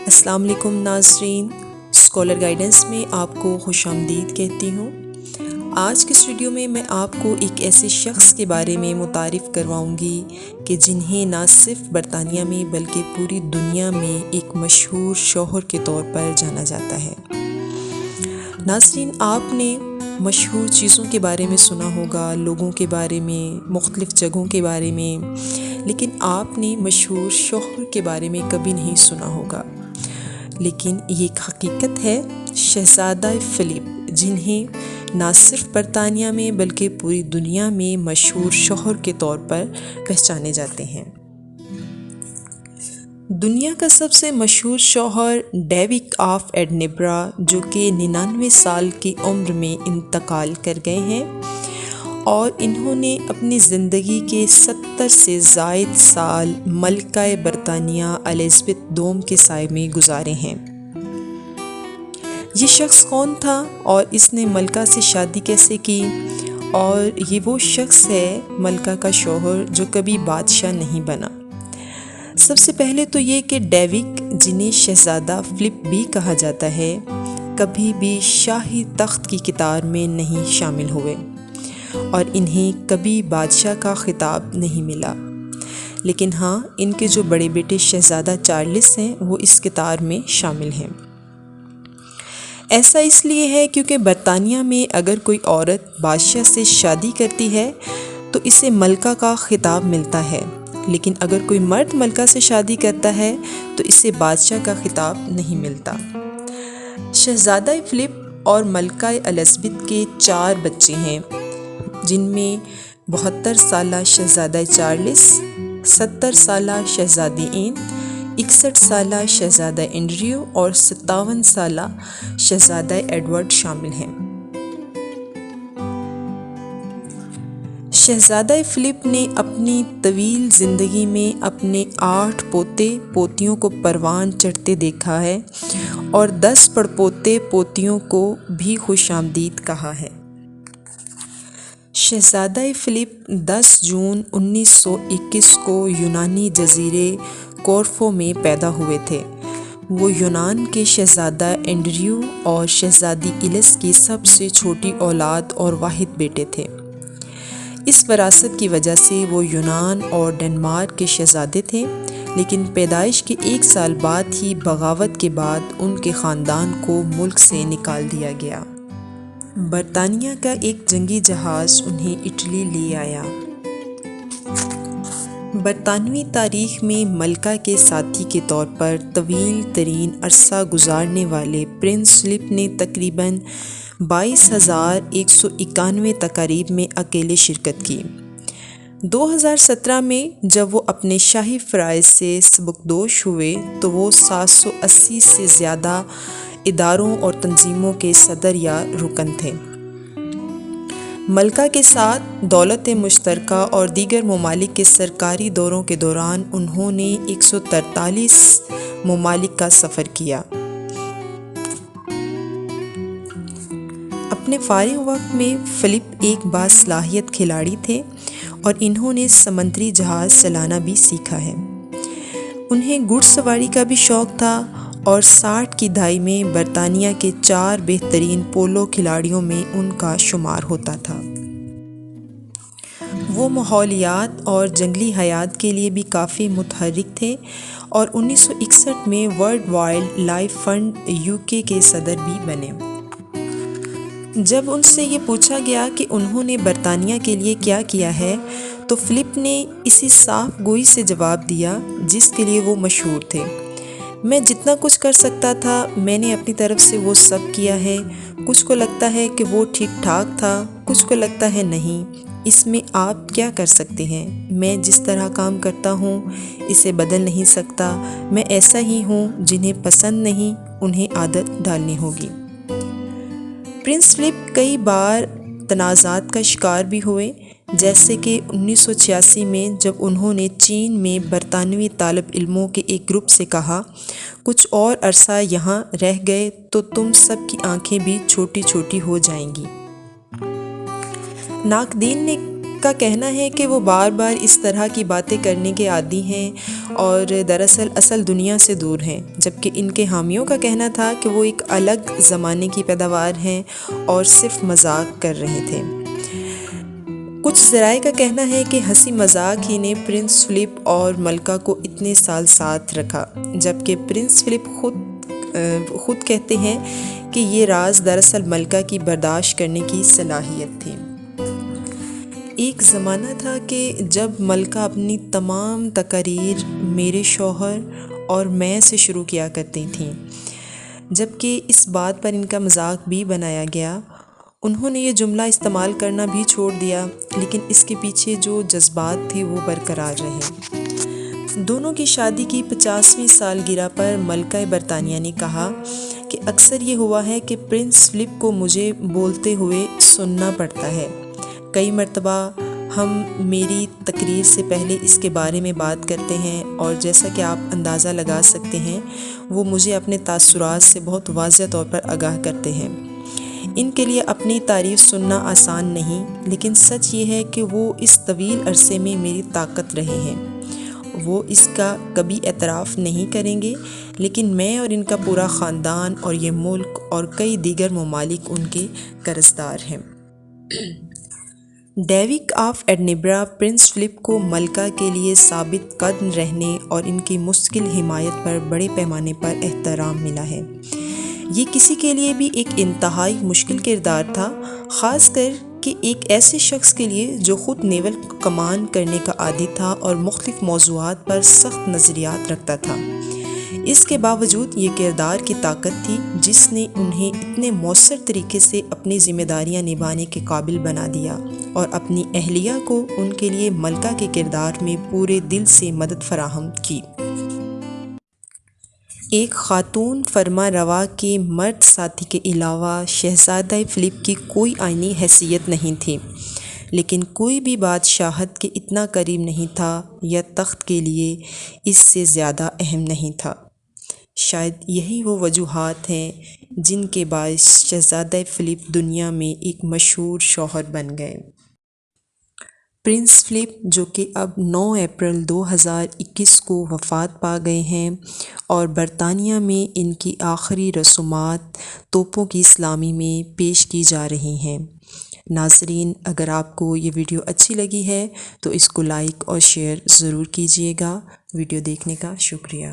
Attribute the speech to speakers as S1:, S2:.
S1: السلام علیکم ناظرین، اسکالر گائیڈنس میں آپ کو خوش آمدید کہتی ہوں۔ آج کے اس ویڈیو میں آپ کو ایک ایسے شخص کے بارے میں متعارف کرواؤں گی کہ جنہیں نہ صرف برطانیہ میں بلکہ پوری دنیا میں ایک مشہور شوہر کے طور پر جانا جاتا ہے۔ ناظرین، آپ نے مشہور چیزوں کے بارے میں سنا ہوگا، لوگوں کے بارے میں، مختلف جگہوں کے بارے میں، لیکن آپ نے مشہور شوہر کے بارے میں کبھی نہیں سنا ہوگا۔ لیکن یہ ایک حقیقت ہے، شہزادہ فلپ، جنہیں نہ صرف برطانیہ میں بلکہ پوری دنیا میں مشہور شوہر کے طور پر پہچانے جاتے ہیں۔ دنیا کا سب سے مشہور شوہر ڈیوک آف ایڈنبرا، جو کہ 99 سال کی عمر میں انتقال کر گئے ہیں، اور انہوں نے اپنی زندگی کے 70 سے زائد سال ملکہ برطانیہ الزبتھ دوم کے سائے میں گزارے ہیں۔ یہ شخص کون تھا اور اس نے ملکہ سے شادی کیسے کی؟ اور یہ وہ شخص ہے، ملکہ کا شوہر، جو کبھی بادشاہ نہیں بنا۔ سب سے پہلے تو یہ کہ ڈیوک، جنہیں شہزادہ فلپ بھی کہا جاتا ہے، کبھی بھی شاہی تخت کی قطار میں نہیں شامل ہوئے اور انہیں کبھی بادشاہ کا خطاب نہیں ملا، لیکن ہاں، ان کے جو بڑے بیٹے شہزادہ چارلس ہیں، وہ اس قطار میں شامل ہیں۔ ایسا اس لیے ہے کیونکہ برطانیہ میں اگر کوئی عورت بادشاہ سے شادی کرتی ہے تو اسے ملکہ کا خطاب ملتا ہے، لیکن اگر کوئی مرد ملکہ سے شادی کرتا ہے تو اسے بادشاہ کا خطاب نہیں ملتا۔ شہزادہ فلپ اور ملکہ الزبتھ کے 4 بچے ہیں، جن میں 72 سالہ شہزادہ چارلس، 70 سالہ شہزادی این، 61 سالہ شہزادہ اینڈریو اور 57 سالہ شہزادہ ایڈورڈ شامل ہیں۔ شہزادہ فلپ نے اپنی طویل زندگی میں اپنے 8 پوتے پوتیوں کو پروان چڑھتے دیکھا ہے اور 10 پڑپوتے پوتیوں کو بھی خوش آمدید کہا ہے۔ شہزادہ فلپ 10 جون 1921 کو یونانی جزیرے کورفو میں پیدا ہوئے تھے۔ وہ یونان کے شہزادہ اینڈریو اور شہزادی ایلس کی سب سے چھوٹی اولاد اور واحد بیٹے تھے۔ اس وراثت کی وجہ سے وہ یونان اور ڈنمارک کے شہزادے تھے، لیکن پیدائش کے 1 سال بعد ہی بغاوت کے بعد ان کے خاندان کو ملک سے نکال دیا گیا۔ برطانیہ کا ایک جنگی جہاز انہیں اٹلی لے آیا۔ برطانوی تاریخ میں ملکہ کے ساتھی کے طور پر طویل ترین عرصہ گزارنے والے پرنس فلپ نے تقریباً 22,191 تقاریب میں اکیلے شرکت کی۔ 2017 میں جب وہ اپنے شاہی فرائض سے سبکدوش ہوئے تو وہ 780 سے زیادہ اداروں اور تنظیموں کے صدر یا رکن تھے۔ ملکہ کے ساتھ دولت مشترکہ اور دیگر ممالک کے سرکاری دوروں کے دوران انہوں نے 143 ممالک کا سفر کیا۔ اپنے فارغ وقت میں فلپ ایک باصلاحیت کھلاڑی تھے اور انہوں نے سمندری جہاز چلانا بھی سیکھا ہے۔ انہیں گھڑ سواری کا بھی شوق تھا اور 60 کی دہائی میں برطانیہ کے 4 بہترین پولو کھلاڑیوں میں ان کا شمار ہوتا تھا۔ وہ ماحولیات اور جنگلی حیات کے لیے بھی کافی متحرک تھے اور 1961 میں world wildlife fund UK کے صدر بھی بنے۔ جب ان سے یہ پوچھا گیا کہ انہوں نے برطانیہ کے لیے کیا کیا ہے تو فلپ نے اسی صاف گوئی سے جواب دیا جس کے لیے وہ مشہور تھے: میں جتنا کچھ کر سکتا تھا میں نے اپنی طرف سے وہ سب کیا ہے۔ کچھ کو لگتا ہے کہ وہ ٹھیک ٹھاک تھا، کچھ کو لگتا ہے نہیں، اس میں آپ کیا کر سکتے ہیں؟ میں جس طرح کام کرتا ہوں اسے بدل نہیں سکتا۔ میں ایسا ہی ہوں، جنہیں پسند نہیں انہیں عادت ڈالنی ہوگی۔ پرنس فلپ کئی بار تنازعات کا شکار بھی ہوئے، جیسے کہ 1986 میں جب انہوں نے چین میں برطانوی طالب علموں کے ایک گروپ سے کہا، کچھ اور عرصہ یہاں رہ گئے تو تم سب کی آنکھیں بھی چھوٹی چھوٹی ہو جائیں گی۔ ناقدین نے کا کہنا ہے کہ وہ بار بار اس طرح کی باتیں کرنے کے عادی ہیں اور دراصل اصل دنیا سے دور ہیں، جبکہ ان کے حامیوں کا کہنا تھا کہ وہ ایک الگ زمانے کی پیداوار ہیں اور صرف مذاق کر رہے تھے۔ کچھ ذرائع کا کہنا ہے کہ ہنسی مذاق ہی نے پرنس فلپ اور ملکہ کو اتنے سال ساتھ رکھا، جبکہ پرنس فلپ خود کہتے ہیں کہ یہ راز دراصل ملکہ کی برداشت کرنے کی صلاحیت تھی۔ ایک زمانہ تھا کہ جب ملکہ اپنی تمام تقاریر میرے شوہر اور میں سے شروع کیا کرتی تھیں، جبکہ اس بات پر ان کا مذاق بھی بنایا گیا۔ انہوں نے یہ جملہ استعمال کرنا بھی چھوڑ دیا، لیکن اس کے پیچھے جو جذبات تھے وہ برقرار رہے۔ دونوں کی شادی کی 50ویں سالگرہ پر ملکہ برطانیہ نے کہا کہ اکثر یہ ہوا ہے کہ پرنس فلپ کو مجھے بولتے ہوئے سننا پڑتا ہے۔ کئی مرتبہ ہم میری تقریر سے پہلے اس کے بارے میں بات کرتے ہیں، اور جیسا کہ آپ اندازہ لگا سکتے ہیں وہ مجھے اپنے تاثرات سے بہت واضح طور پر آگاہ کرتے ہیں۔ ان کے لیے اپنی تعریف سننا آسان نہیں، لیکن سچ یہ ہے کہ وہ اس طویل عرصے میں میری طاقت رہے ہیں۔ وہ اس کا کبھی اعتراف نہیں کریں گے، لیکن میں اور ان کا پورا خاندان اور یہ ملک اور کئی دیگر ممالک ان کے قرضدار ہیں۔ Duke of Edinburgh Prince Philip کو ملکہ کے لیے ثابت قدم رہنے اور ان کی مستقل حمایت پر بڑے پیمانے پر احترام ملا ہے۔ یہ کسی کے لیے بھی ایک انتہائی مشکل کردار تھا، خاص کر کہ ایک ایسے شخص کے لیے جو خود نیول کمان کرنے کا عادی تھا اور مختلف موضوعات پر سخت نظریات رکھتا تھا۔ اس کے باوجود یہ کردار کی طاقت تھی جس نے انہیں اتنے مؤثر طریقے سے اپنی ذمہ داریاں نبھانے کے قابل بنا دیا اور اپنی اہلیہ کو ان کے لیے ملکہ کے کردار میں پورے دل سے مدد فراہم کی۔ ایک خاتون فرما روا کے مرد ساتھی کے علاوہ شہزادہ فلپ کی کوئی آئینی حیثیت نہیں تھی، لیکن کوئی بھی بادشاہت کے اتنا قریب نہیں تھا یا تخت کے لیے اس سے زیادہ اہم نہیں تھا۔ شاید یہی وہ وجوہات ہیں جن کے باعث شہزادہ فلپ دنیا میں ایک مشہور شوہر بن گئے۔ پرنس فلپ، جو کہ اب 9 اپریل 2021 کو وفات پا گئے ہیں، اور برطانیہ میں ان کی آخری رسومات توپوں کی سلامی میں پیش کی جا رہی ہیں۔ ناظرین، اگر آپ کو یہ ویڈیو اچھی لگی ہے تو اس کو لائک اور شیئر ضرور کیجیے گا۔ ویڈیو دیکھنے کا شکریہ۔